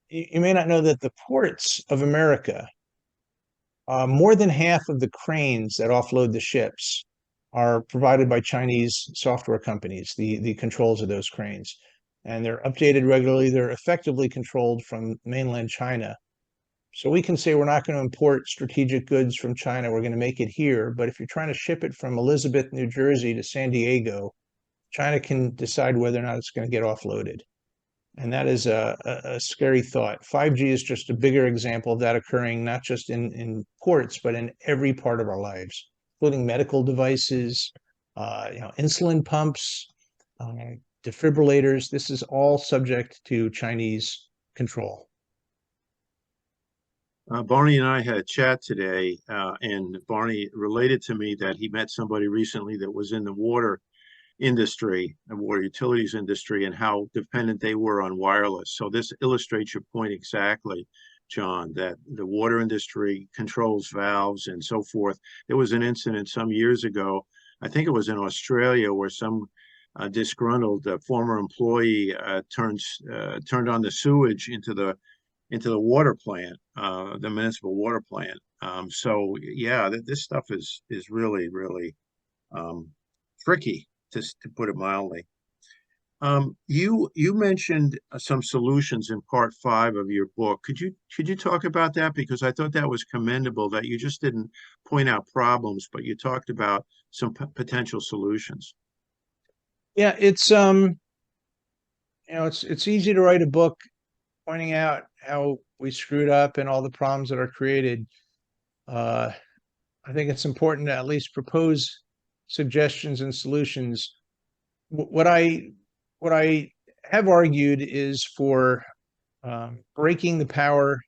Speaker 2: you may not know that the ports of America, more than half of the cranes that offload the ships are provided by Chinese software companies, the controls of those cranes. And they're updated regularly. They're effectively controlled from mainland China. So we can say we're not going to import strategic goods from China. We're going to make it here. But if you're trying to ship it from Elizabeth, New Jersey to San Diego, China can decide whether or not it's going to get offloaded. And that is a scary thought. 5G is just a bigger example of that occurring, not just in ports, but in every part of our lives, including medical devices, insulin pumps, defibrillators. This is all subject to Chinese control.
Speaker 1: Barney and I had a chat today, and Barney related to me that he met somebody recently that was in the water industry and water utilities industry, and how dependent they were on wireless. So this illustrates your point exactly, John, that the water industry controls valves and so forth. There was an incident some years ago, I think it was in Australia, where some disgruntled former employee turned on the sewage into the water plant, the municipal water plant. So yeah, this stuff is really, really tricky, to put it mildly. You mentioned some solutions in part 5 of your book. Could you talk about that? Because I thought that was commendable that you just didn't point out problems, but you talked about some potential solutions.
Speaker 2: Yeah, it's easy to write a book pointing out how we screwed up and all the problems that are created. I think it's important to at least propose suggestions and solutions. What I have argued is for breaking the power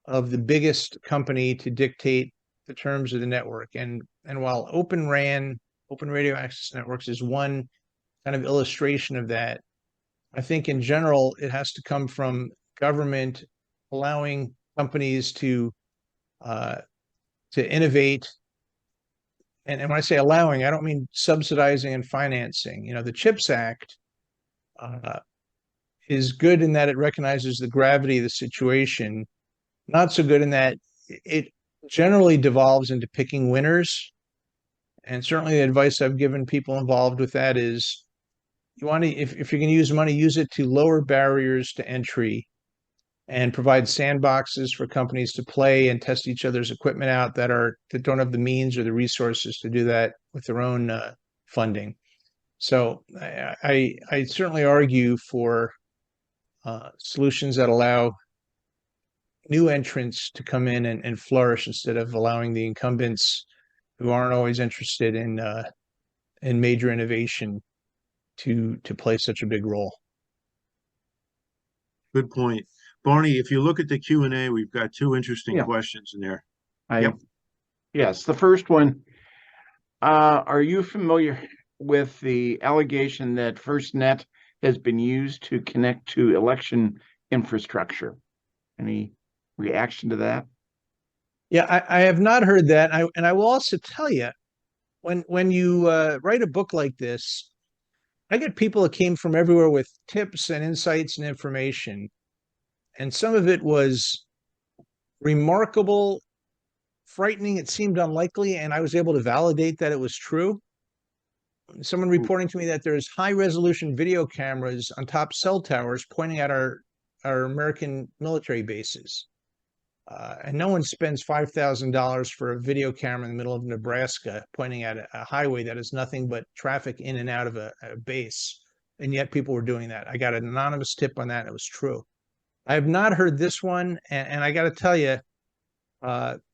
Speaker 2: of the biggest company to dictate the terms of the network. And while Open RAN, Open Radio Access Networks, is one kind of illustration of that, I think in general it has to come from government allowing companies to innovate. And when I say allowing, I don't mean subsidizing and financing. The CHIPS Act is good in that it recognizes the gravity of the situation. Not so good in that it generally devolves into picking winners. And certainly the advice I've given people involved with that is you want to, if you're going to use money, use it to lower barriers to entry and provide sandboxes for companies to play and test each other's equipment out that don't have the means or the resources to do that with their own funding. So I certainly argue for solutions that allow new entrants to come in and flourish instead of allowing the incumbents who aren't always interested in major innovation to play such a big role.
Speaker 1: Good point. Barney, if you look at the Q&A, we've got two interesting
Speaker 3: Yeah.
Speaker 1: questions in there.
Speaker 3: Yep. Yes, the first one. Are you familiar with the allegation that FirstNet has been used to connect to election infrastructure? Any reaction to that?
Speaker 2: Yeah, I have not heard that. And I will also tell you, when you write a book like this, I get people that came from everywhere with tips and insights and information. And some of it was remarkable, frightening. It seemed unlikely, and I was able to validate that it was true. Someone reporting to me that there's high resolution video cameras on top cell towers pointing at our American military bases. And no one spends $5,000 for a video camera in the middle of Nebraska pointing at a highway that is nothing but traffic in and out of a base. And yet people were doing that. I got an anonymous tip on that, and it was true. I have not heard this one, and I got to tell you,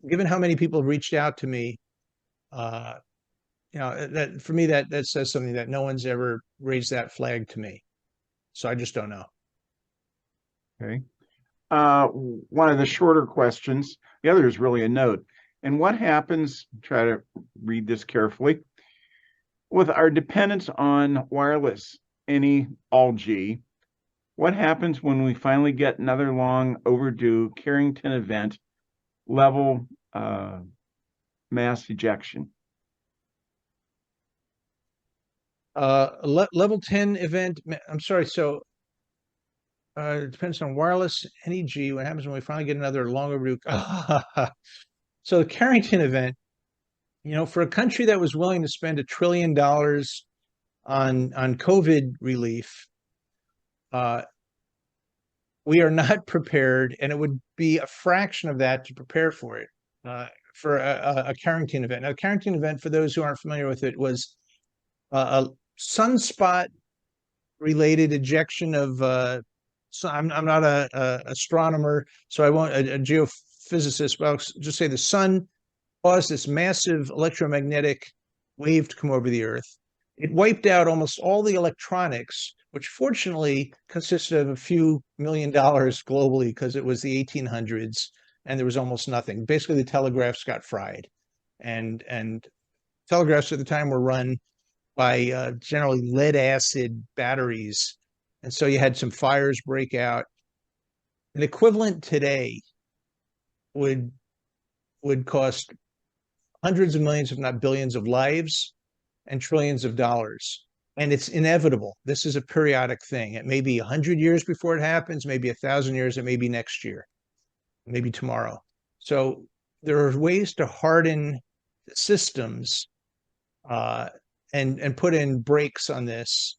Speaker 2: given how many people have reached out to me, that for me that says something, that no one's ever raised that flag to me. So I just don't know.
Speaker 3: Okay. One of the shorter questions, the other is really a note. And what happens, try to read this carefully, with our dependence on wireless, all G, what happens when we finally get another long overdue Carrington event level mass ejection?
Speaker 2: Level 10 event, I'm sorry, so it depends on wireless NEG. What happens when we finally get another long overdue? So the Carrington event, for a country that was willing to spend $1 trillion on COVID relief, we are not prepared, and it would be a fraction of that to prepare for it, for a Carrington event. Now, the Carrington event, for those who aren't familiar with it, was a sunspot-related ejection of. So I'm not a astronomer, so I won't a geophysicist, but I'll just say the sun caused this massive electromagnetic wave to come over the Earth. It wiped out almost all the electronics, which fortunately consisted of a few $1 million globally because it was the 1800s and there was almost nothing. Basically, the telegraphs got fried, and telegraphs at the time were run by generally lead acid batteries, and so you had some fires break out. An equivalent today would cost hundreds of millions, if not billions, of lives and trillions of dollars. And it's inevitable. This is a periodic thing. It may be 100 years before it happens, maybe 1,000 years, it may be next year, maybe tomorrow. So there are ways to harden systems and put in brakes on this,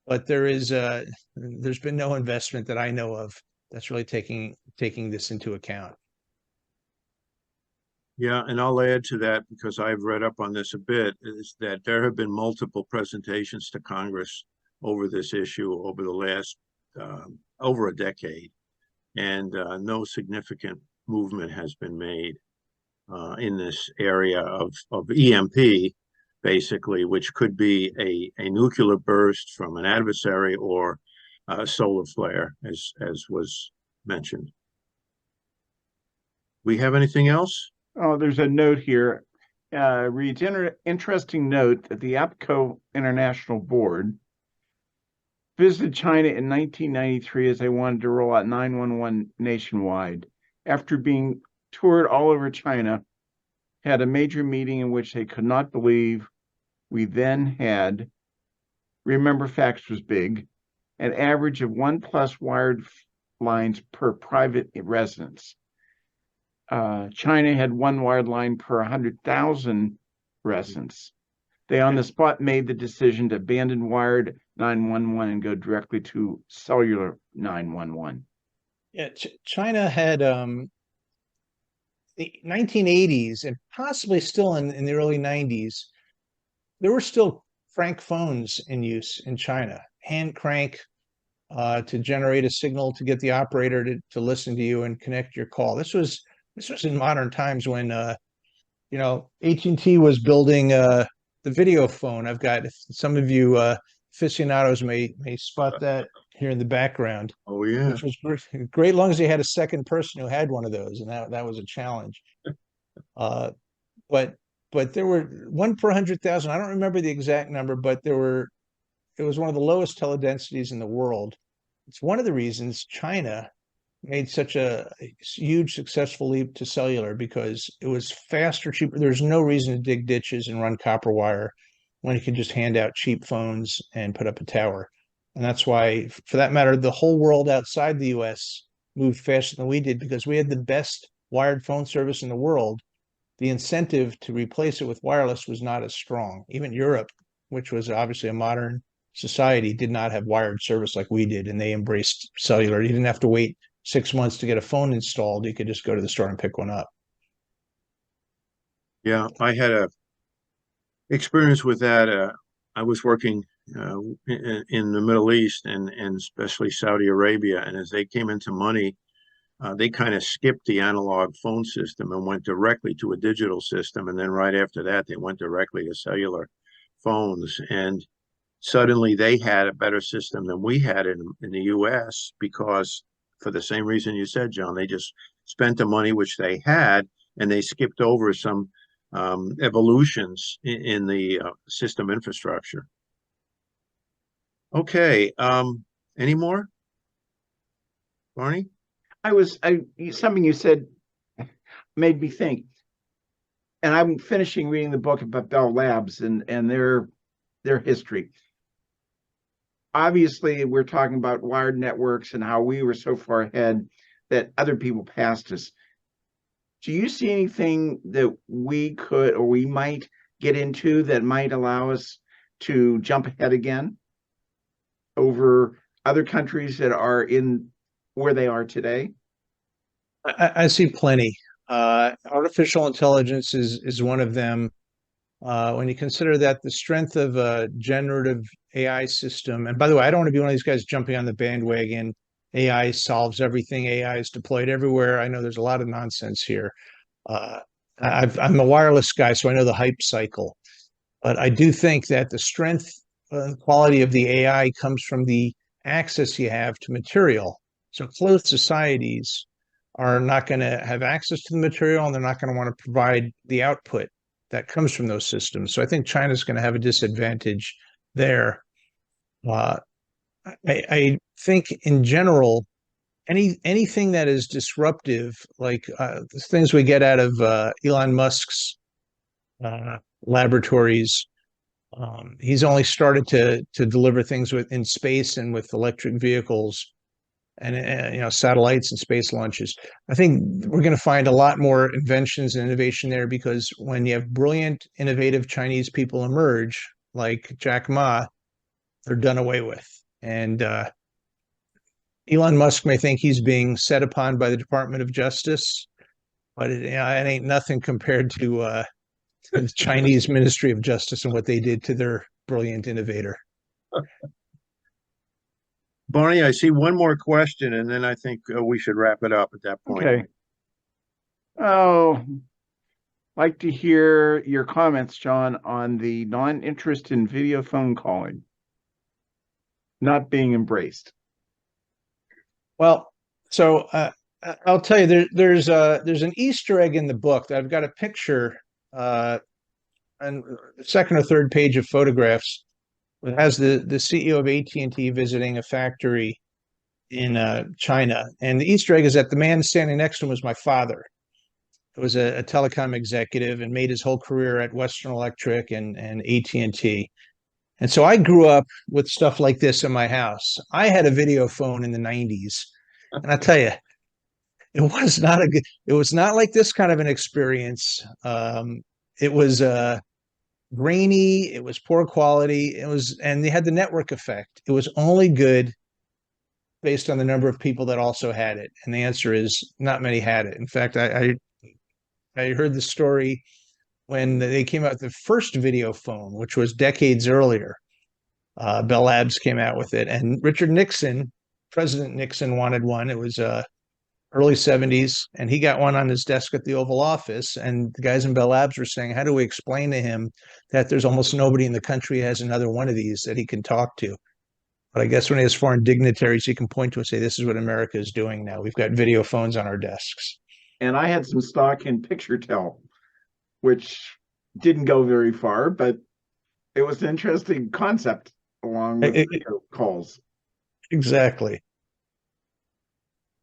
Speaker 2: but there's been no investment that I know of that's really taking this into account.
Speaker 1: Yeah, and I'll add to that, because I've read up on this a bit, is that there have been multiple presentations to Congress over this issue over the last over a decade, and no significant movement has been made in this area of EMP, basically, which could be a nuclear burst from an adversary or a solar flare, as was mentioned. We have anything else?
Speaker 3: Oh, there's a note here. Reads, interesting note that the APCO International Board visited China in 1993 as they wanted to roll out 911 nationwide. After being toured all over China, had a major meeting in which they could not believe we then had, remember fax was big, an average of 1+ wired lines per private residence. China had one wired line per 100,000 residents. They on the spot made the decision to abandon wired 911 and go directly to cellular 911.
Speaker 2: Yeah, China had the 1980s and possibly still in the early 90s, there were still crank phones in use in China, hand crank to generate a signal to get the operator to listen to you and connect your call. This was in modern times when AT&T was building the video phone. I've got, if some of you aficionados may spot that here in the background.
Speaker 1: Oh yeah.
Speaker 2: Which was great as long as you had a second person who had one of those, and that was a challenge. But there were one per 100,000. I don't remember the exact number, but it was one of the lowest teledensities in the world. It's one of the reasons China made such a huge successful leap to cellular, because it was faster, cheaper. There's no reason to dig ditches and run copper wire when you can just hand out cheap phones and put up a tower. And that's why, for that matter, the whole world outside the US moved faster than we did, because we had the best wired phone service in the world. The incentive to replace it with wireless was not as strong. Even Europe, which was obviously a modern society, did not have wired service like we did, and they embraced cellular. You didn't have to wait 6 months to get a phone installed. You could just go to the store and pick one up.
Speaker 1: Yeah, I had a experience with that. I was working in the Middle East and especially Saudi Arabia, and as they came into money, they kind of skipped the analog phone system and went directly to a digital system, and then right after that, they went directly to cellular phones. And suddenly, they had a better system than we had in the U.S. because, for the same reason you said, John, they just spent the money which they had, and they skipped over some evolutions in the system infrastructure. Okay. Any more, Barney?
Speaker 3: Something you said made me think, and I'm finishing reading the book about Bell Labs and their history. Obviously, we're talking about wired networks and how we were so far ahead that other people passed us. Do you see anything that we could or we might get into that might allow us to jump ahead again over other countries that are in where they are today?
Speaker 2: I see plenty. Artificial intelligence is one of them. When you consider that the strength of a generative AI system, and by the way, I don't want to be one of these guys jumping on the bandwagon. AI solves everything. AI is deployed everywhere. I know there's a lot of nonsense here. I'm a wireless guy, so I know the hype cycle. But I do think that the strength and quality of the AI comes from the access you have to material. So closed societies are not going to have access to the material, and they're not going to want to provide the output that comes from those systems. So I think China's going to have a disadvantage there. I think in general, anything that is disruptive, like the things we get out of Elon Musk's laboratories, he's only started to deliver things in space and with electric vehicles and satellites and space launches. I think we're going to find a lot more inventions and innovation there, because when you have brilliant, innovative Chinese people emerge, like Jack Ma, they're done away with. And Elon Musk may think he's being set upon by the Department of Justice, but it ain't nothing compared to the Chinese Ministry of Justice and what they did to their brilliant innovator.
Speaker 1: Barney, I see one more question, and then I think we should wrap it up at that point.
Speaker 3: Okay. Oh, like to hear your comments, John, on the non-interest in video phone calling not being embraced.
Speaker 2: Well, so I'll tell you, there's an Easter egg in the book that I've got a picture on the second or third page of photographs. It has the CEO of AT&T visiting a factory in China, and the Easter egg is that the man standing next to him was my father. It was a telecom executive and made his whole career at Western Electric and AT&T. And so I grew up with stuff like this in my house. I had a video phone in the 90s. And I tell you, it was not a good, it was not like this kind of an experience. It was grainy, it was poor quality, it was, and they had the network effect. It was only good based on the number of people that also had it. And the answer is not many had it. In fact, I heard the story when they came out with the first video phone, which was decades earlier. Bell Labs came out with it, and Richard Nixon, President Nixon, wanted one. It was early 70s, and he got one on his desk at the Oval Office. And the guys in Bell Labs were saying, how do we explain to him that there's almost nobody in the country who has another one of these that he can talk to? But I guess when he has foreign dignitaries, he can point to and say, this is what America is doing now. We've got video phones on our desks.
Speaker 3: And I had some stock in PictureTel, which didn't go very far, but it was an interesting concept along with video calls.
Speaker 2: Exactly.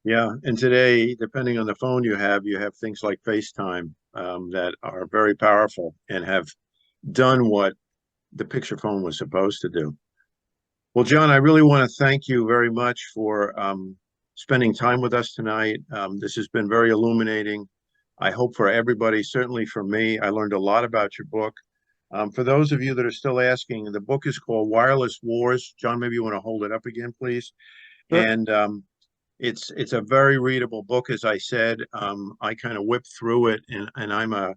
Speaker 1: Yeah, and today, depending on the phone you have things like FaceTime that are very powerful and have done what the picture phone was supposed to do. Well, John, I really want to thank you very much for spending time with us tonight. This has been very illuminating. I hope for everybody, certainly for me, I learned a lot about your book. For those of you that are still asking, the book is called Wireless Wars. John, maybe you want to hold it up again, please.
Speaker 2: Sure.
Speaker 1: And it's a very readable book, as I said. I kind of whipped through it, and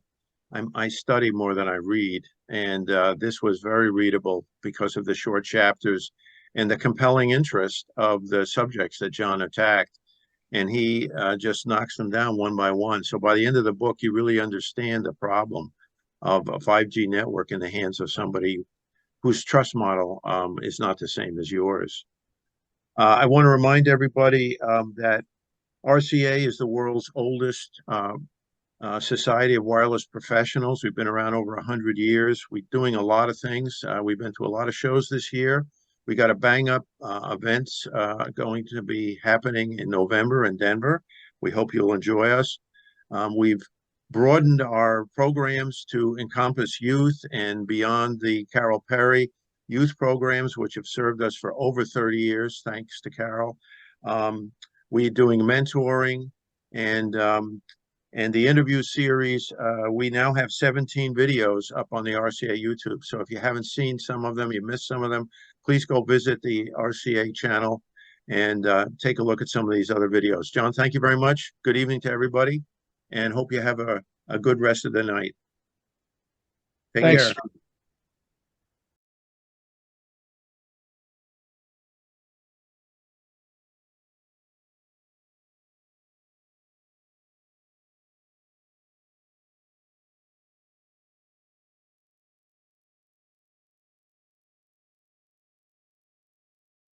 Speaker 1: I study more than I read, and this was very readable because of the short chapters and the compelling interest of the subjects that John attacked. And he just knocks them down one by one. So by the end of the book, you really understand the problem of a 5G network in the hands of somebody whose trust model is not the same as yours. I want to remind everybody that RCA is the world's oldest society of wireless professionals. We've been around over 100 years. We're doing a lot of things. We've been to a lot of shows this year. We got a bang up events going to be happening in November in Denver. We hope you'll enjoy us. We've broadened our programs to encompass youth and beyond the Carol Perry youth programs, which have served us for over 30 years, thanks to Carol. We're doing mentoring and the interview series. We now have 17 videos up on the RCA YouTube. So if you haven't seen some of them, you missed some of them, please go visit the RCA channel and take a look at some of these other videos. John, thank you very much. Good evening to everybody, and hope you have a good rest of the night. Take
Speaker 2: Thanks.
Speaker 1: care.